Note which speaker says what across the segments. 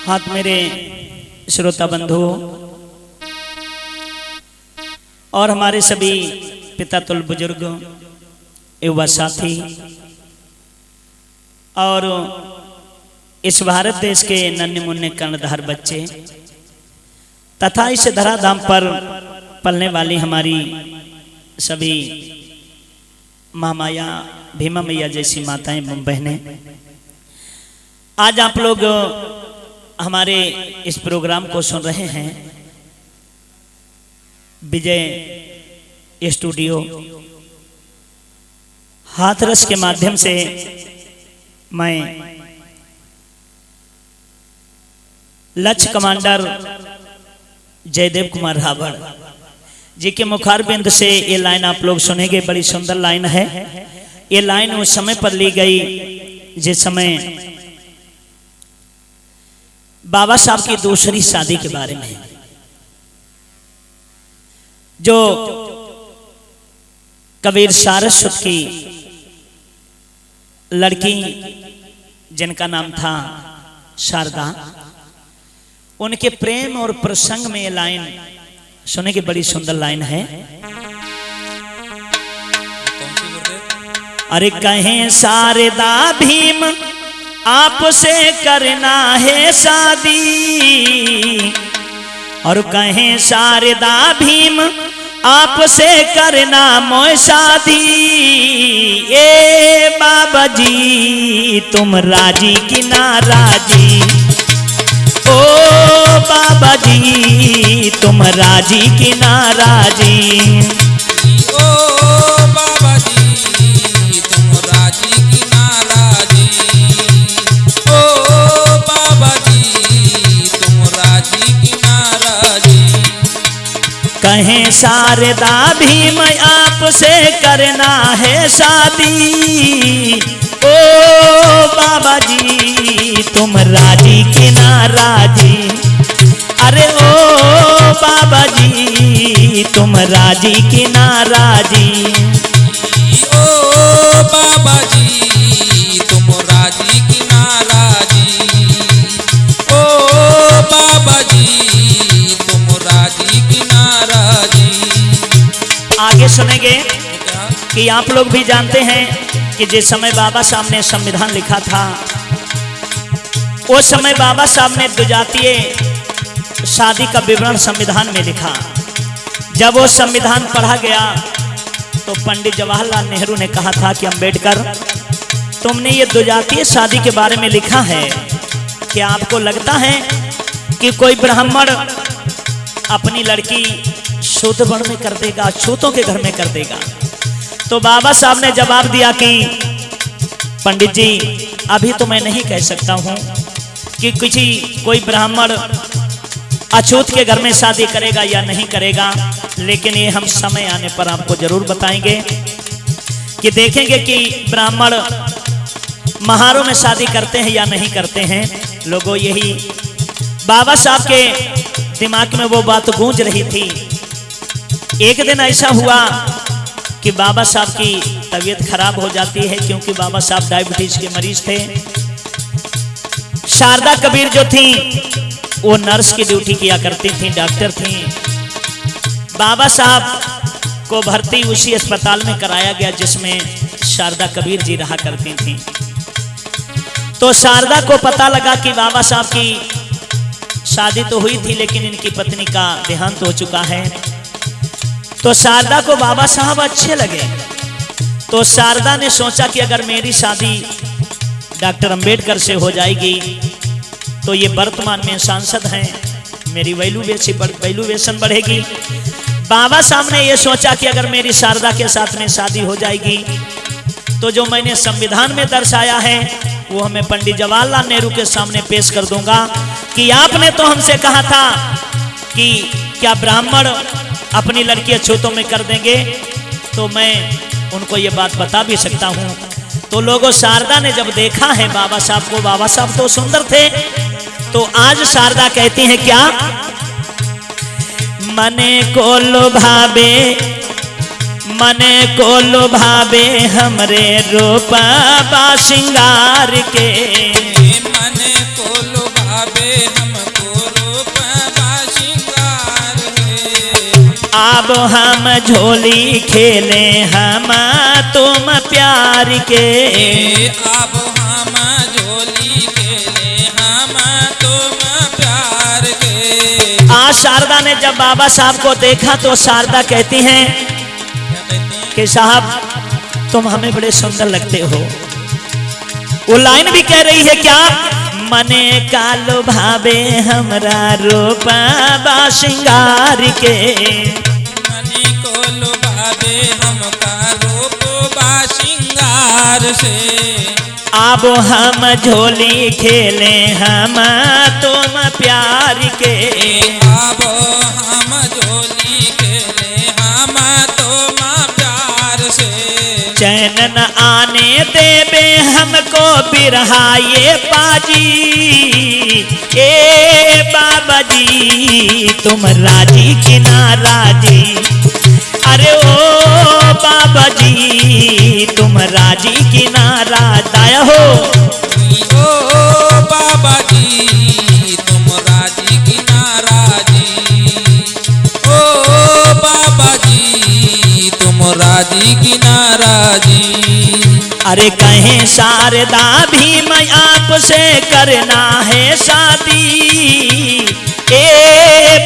Speaker 1: हाथ मेरे श्रोता बंधुओं और हमारे सभी पितातुल बुजुर्ग युवा साथी और इस भारत देश के नन्हे मुन्ने कर्णधार बच्चे तथा इस धराधाम पर पलने वाली हमारी सभी महामाया भीमा मैया जैसी माताएं एवं बहनें, आज आप लोग हमारे इस प्रोग्राम को सुन रहे हैं विजय स्टूडियो हाथरस के माध्यम से। मैं लक्ष्य कमांडर जयदेव कुमार रावड़ जी के मुखारबिंद से ये लाइन आप लोग सुनेंगे। बड़ी सुंदर लाइन है। ये लाइन उस समय पर ली गई जिस समय बाबा साहब की दूसरी शादी के बारे में, जो कबीर सारस्वत की लड़की जिनका नाम था शारदा, उनके प्रेम और प्रसंग में ये लाइन सुने की बड़ी सुंदर लाइन है। अरे कहें शारदा भीम आपसे करना है शादी, और कहें शारदा भीम आपसे करना मोह शादी। ए बाबा जी तुम राजी कि नाराजी, ओ बाबा जी तुम राजी कि नाराजी।
Speaker 2: ओ बाबा जी तुम राजी कि नाराजी, ओ बाबा जी तुम राजी कि नाराजी।
Speaker 1: कहें शारदा भीम आपसे करना है शादी, ओ बाबा जी तुम राजी कि नाराजी। अरे ओ बाबा जी तुम राजी कि नाराजी।
Speaker 2: ओ बाबा जी तुम राजी कि नाराजी, ओ बाबा जी तुम राजी कि नाराजी।
Speaker 1: आगे सुनेंगे कि आप लोग भी जानते हैं कि जिस समय बाबा साहब ने संविधान लिखा था, उस समय बाबा साहब ने द्विजातीय शादी का विवरण संविधान में लिखा। जब वो संविधान पढ़ा गया तो पंडित जवाहरलाल नेहरू ने कहा था कि अम्बेडकर, तुमने ये द्विजातीय शादी के बारे में लिखा है, क्या आपको लगता है कि कोई ब्राह्मण अपनी लड़की शुद्ध वर्ण में कर देगा, छूतों के घर में कर देगा? तो बाबा साहब ने जवाब दिया कि पंडित जी, अभी तो मैं नहीं कह सकता हूं कि कोई ब्राह्मण अछूत के घर में शादी करेगा या नहीं करेगा, लेकिन ये हम समय आने पर आपको जरूर बताएंगे कि देखेंगे कि ब्राह्मण महारों में शादी करते हैं या नहीं करते हैं। लोगों, यही बाबा साहब के दिमाग में वो बात गूंज रही थी। एक दिन ऐसा हुआ कि बाबा साहब की तबीयत खराब हो जाती है, क्योंकि बाबा साहब डायबिटीज के मरीज थे। शारदा कबीर जो थी वो नर्स की ड्यूटी किया करती थी, डॉक्टर थी। बाबा साहब को भर्ती उसी अस्पताल में कराया गया जिसमें शारदा कबीर जी रहा करती थी। तो शारदा को पता लगा कि बाबा साहब की शादी तो हुई थी, लेकिन इनकी पत्नी का देहांत हो चुका है। तो शारदा को बाबा साहब अच्छे लगे। तो शारदा ने सोचा कि अगर मेरी शादी डॉक्टर अंबेडकर से हो जाएगी तो ये वर्तमान में सांसद हैं, मेरी वैल्यूएशन बढ़ेगी। बाबा साहब ने ये सोचा कि अगर मेरी शारदा के साथ में शादी हो जाएगी तो जो मैंने संविधान में दर्शाया है वो हमें पंडित जवाहरलाल नेहरू के सामने पेश कर दूंगा कि आपने तो हमसे कहा था कि क्या ब्राह्मण अपनी लड़की अछूतों में कर देंगे, तो मैं उनको ये बात बता भी सकता हूँ। तो लोगों, शारदा ने जब देखा है बाबा साहब को, बाबा साहब तो सुंदर थे, तो आज शारदा कहती हैं क्या, मने को लुभावे मने को लुभावे हमरे रूपा श्रृंगार के।
Speaker 2: मन को लुभावे हमको रूपवा श्रृंगार है।
Speaker 1: अब हम झोली खेले हम तुम प्यार के।
Speaker 2: अब हम झोली खेले हम तुम प्यार के।
Speaker 1: आज शारदा ने जब बाबा साहब को देखा तो शारदा कहती हैं कि साहब तुम हमें बड़े सुंदर लगते हो। वो लाइन भी कह रही है क्या, मने का लुभावे हमरा रूपा श्रृंगार के।
Speaker 2: मने को लुभावे हमका रूपवा श्रृंगार से।
Speaker 1: अब हम झोली खेले हम तुम प्यार के।
Speaker 2: अब हम झोली खेले हम तुम प्यार से।
Speaker 1: चैन न आने देवे हमको बिरहा ये पाजी। ए बाबा जी तुम राजी कि ना राजी। अरे ओ बाबा जी तुम राजी कि ना दाया हो।
Speaker 2: ओ बाबा जी तुम राजी कि ना राजी। ओ बाबा जी तुम राजी कि ना राजी।
Speaker 1: अरे कहें शारदा भी मैं आपसे करना है शादी। ए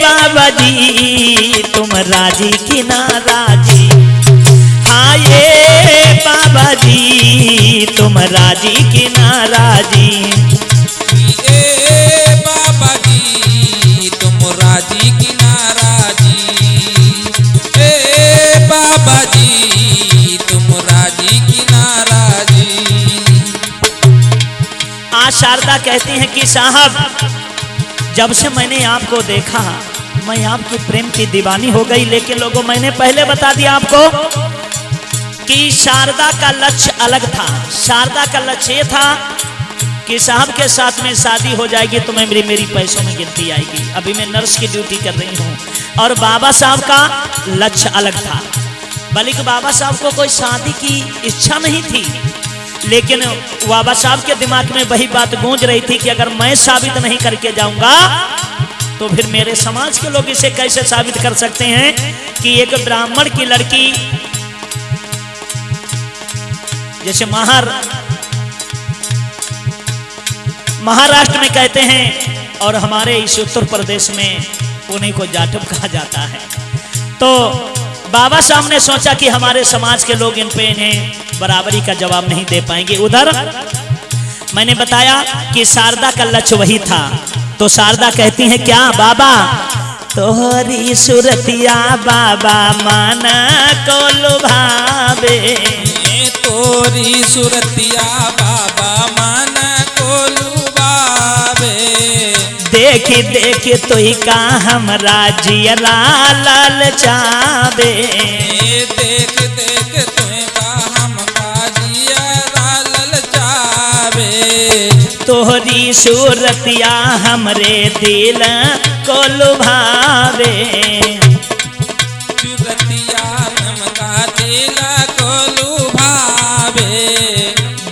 Speaker 1: बाबा जी तुम राजी कि ना राजी। हाँ ये बाबा जी तुम राजी कि ना राजी।
Speaker 2: ए बाबा जी तुम राजी कि ना राजी। ए बाबा जी तुम राजी कि ना राजी।
Speaker 1: आज शारदा कहती हैं कि साहब जब से मैंने आपको देखा मैं आपकी प्रेम की दीवानी हो गई। लेकिन लोगों मैंने पहले बता दिया आपको कि शारदा का लक्ष्य अलग था। शारदा का लक्ष्य ये था कि साहब के साथ में शादी हो जाएगी तो मैं मेरी पैसों में गिनती आएगी। अभी मैं नर्स की ड्यूटी कर रही हूँ। और बाबा साहब का लक्ष्य अलग था। बल्कि बाबा साहब को कोई शादी की इच्छा नहीं थी। लेकिन बाबा साहब के दिमाग में वही बात गूंज रही थी कि अगर मैं साबित नहीं करके जाऊंगा तो फिर मेरे समाज के लोग इसे कैसे साबित कर सकते हैं कि एक ब्राह्मण की लड़की, जैसे महाराष्ट्र में कहते हैं और हमारे इस उत्तर प्रदेश में उन्हीं को जाटव कहा जाता है। तो बाबा साहब ने सोचा कि हमारे समाज के लोग इन पे इन्हें बराबरी का जवाब नहीं दे पाएंगे। उधर मैंने बताया कि शारदा का लक्ष्य वही था। तो शारदा कहती हैं क्या, बाबा तोहरी सुरतिया बाबा माना को लुभावे।
Speaker 2: तोरी सुरतिया बाबा माना को लुभावे।
Speaker 1: देखी देखी तो ही का हमरा जियरा ललचावे।
Speaker 2: देख देख तुम्हें का हमका जियरा ललचावे।
Speaker 1: तोहरी सूरतिया हमरे दिल को लुभावे।
Speaker 2: सुरतिया हमका दिल को लुभावे।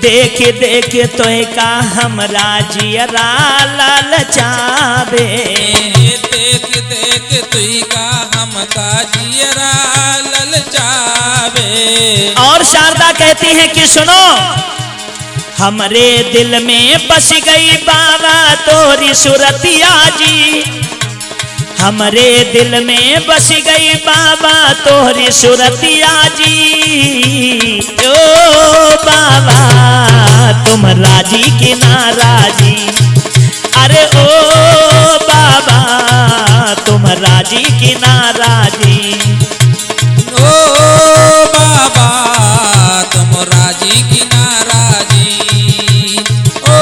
Speaker 1: देख देख तो का हमरा जियरा ललचावे।
Speaker 2: देख देख तुई का हमका जियरा ललचावे।
Speaker 1: और शारदा कहती है कि सुनो, हमरे दिल में बस गई बाबा तोरी सुरतिया जी। हमरे दिल में बस गई बाबा तोरी सुरतिया जी। ओ बाबा तुम राजी कि ना राजी। अरे ओ बाबा तुम राजी कि ना राजी।
Speaker 2: ओ बाबा तुम राजी कि ना राजी। ओ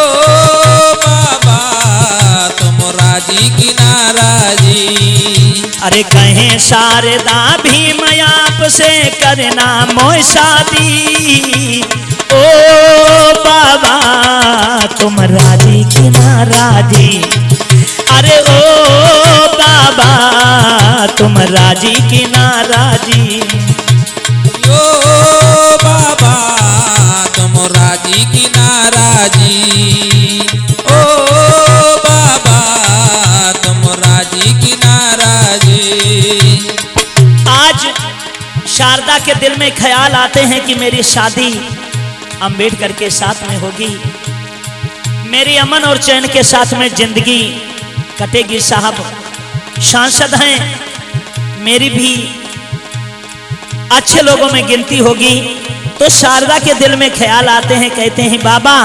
Speaker 2: बाबा तुम राजी कि ना राजी।
Speaker 1: अरे कहें शारदा भी मैं आपसे करना मोह शादी। ओ बाबा तुम राजी कि ना राजी। अरे ओ बाबा तुम राजी कि ना राजी।
Speaker 2: ओ बाबा तुम राजी की नाराजी, ओ बाबा तुम राजी की नाराजी।
Speaker 1: आज शारदा के दिल में ख्याल आते हैं कि मेरी शादी अंबेडकर के साथ में होगी, मेरी अमन और चैन के साथ में जिंदगी कटेगी। साहब सांसद हैं, मेरी भी अच्छे लोगों में गिनती होगी। तो शारदा के दिल में ख्याल आते हैं, कहते हैं बाबा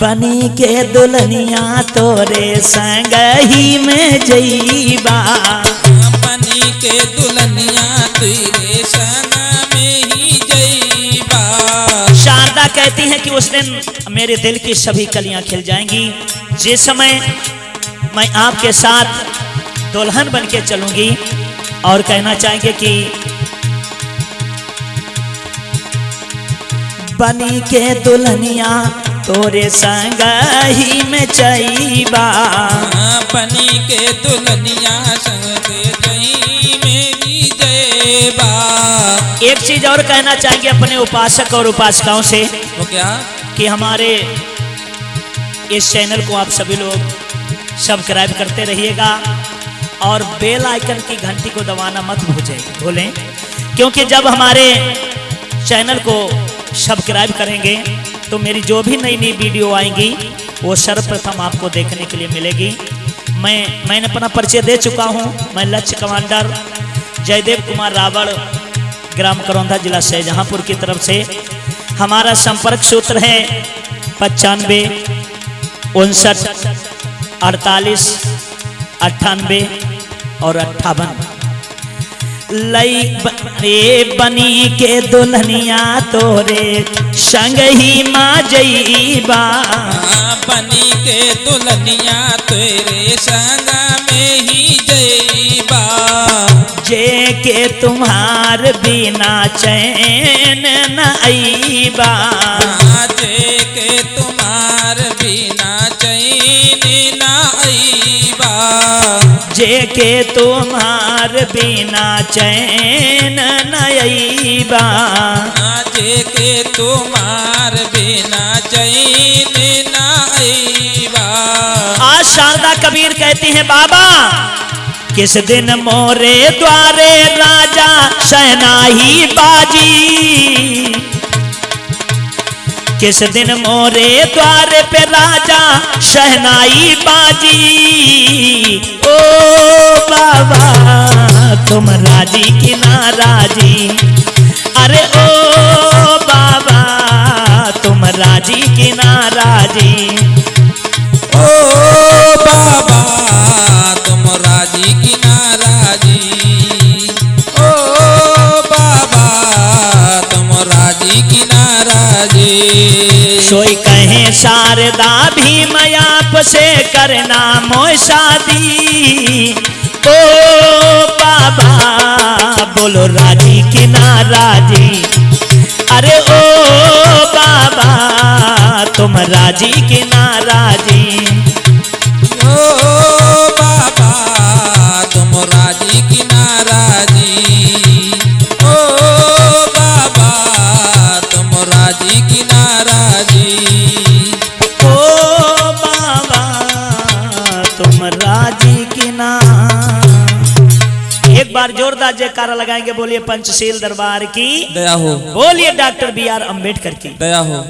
Speaker 1: बनी के दुल्हनिया तोरे संग ही में जईबा,
Speaker 2: बनी के दुल्हनिया तेरे संग में ही जईबा।
Speaker 1: शारदा कहती हैं कि उस दिन मेरे दिल की सभी कलियां खिल जाएंगी, जिस समय मैं आपके साथ दुल्हन बन के चलूंगी। और कहना चाहेंगे कि बनी के दुल्हनिया तोरे संग ही में जईबा,
Speaker 2: बनी के दुल्हनिया संग के जई मेरी जईबा।
Speaker 1: एक चीज और कहना चाहेंगे अपने उपासक और उपासिकाओं से,
Speaker 2: वो क्या?
Speaker 1: कि हमारे इस चैनल को आप सभी लोग सब्सक्राइब करते रहिएगा और बेल आइकन की घंटी को दबाना मत भूलें, क्योंकि जब हमारे चैनल को सब्सक्राइब करेंगे तो मेरी जो भी नई नई वीडियो आएंगी वो सर्वप्रथम आपको देखने के लिए मिलेगी। मैंने अपना परिचय दे चुका हूँ। मैं लक्ष्य कमांडर जयदेव कुमार रावड़, ग्राम करौंदा, जिला शाहजहांपुर की तरफ से। हमारा संपर्क सूत्र है 95 59 48 98 और 58। लई रे बनी के दुल्हनिया तोरे संग ही माँ जईबा,
Speaker 2: बनी के दुल्हनिया तेरे संग में ही जईबा।
Speaker 1: जे के तुम्हार बिना चैन न आईबा,
Speaker 2: जे के तुम्हार बिना चैन न आईबा।
Speaker 1: जे के तुम्हार बिना चैन न आईबा,
Speaker 2: जे के तुम्हार बिना चैन न आईबा।
Speaker 1: आज शारदा कबीर कहती हैं बाबा किस दिन मोरे द्वारे राजा शहनाई बाजी, किस दिन मोरे द्वारे पे राजा शहनाई बाजी। ओ बाबा तुम राजी की नाराजी, अरे ओ बाबा तुम राजी की नाराजी।
Speaker 2: ओ बाबा तुम राजी की नाराजी, ओ बाबा तुम राजी की नाराजी।
Speaker 1: सोई कहे शारदा भी मैं आपसे करना मोह शादी, ओ बाबा बोलो राजी की नाराजी, अरे ओ बाबा तुम राजी की नाराजी।
Speaker 2: ओ बाबा तुम राजी की नाराजी, ओ बाबा तुम राजी की नाराजी।
Speaker 1: ओ बाबा तुम राजी की ना। एक बार जोरदार जयकारा लगाएंगे, बोलिए पंचशील दरबार की
Speaker 2: दया हो,
Speaker 1: बोलिए डॉक्टर BR अम्बेडकर की
Speaker 2: दया हो।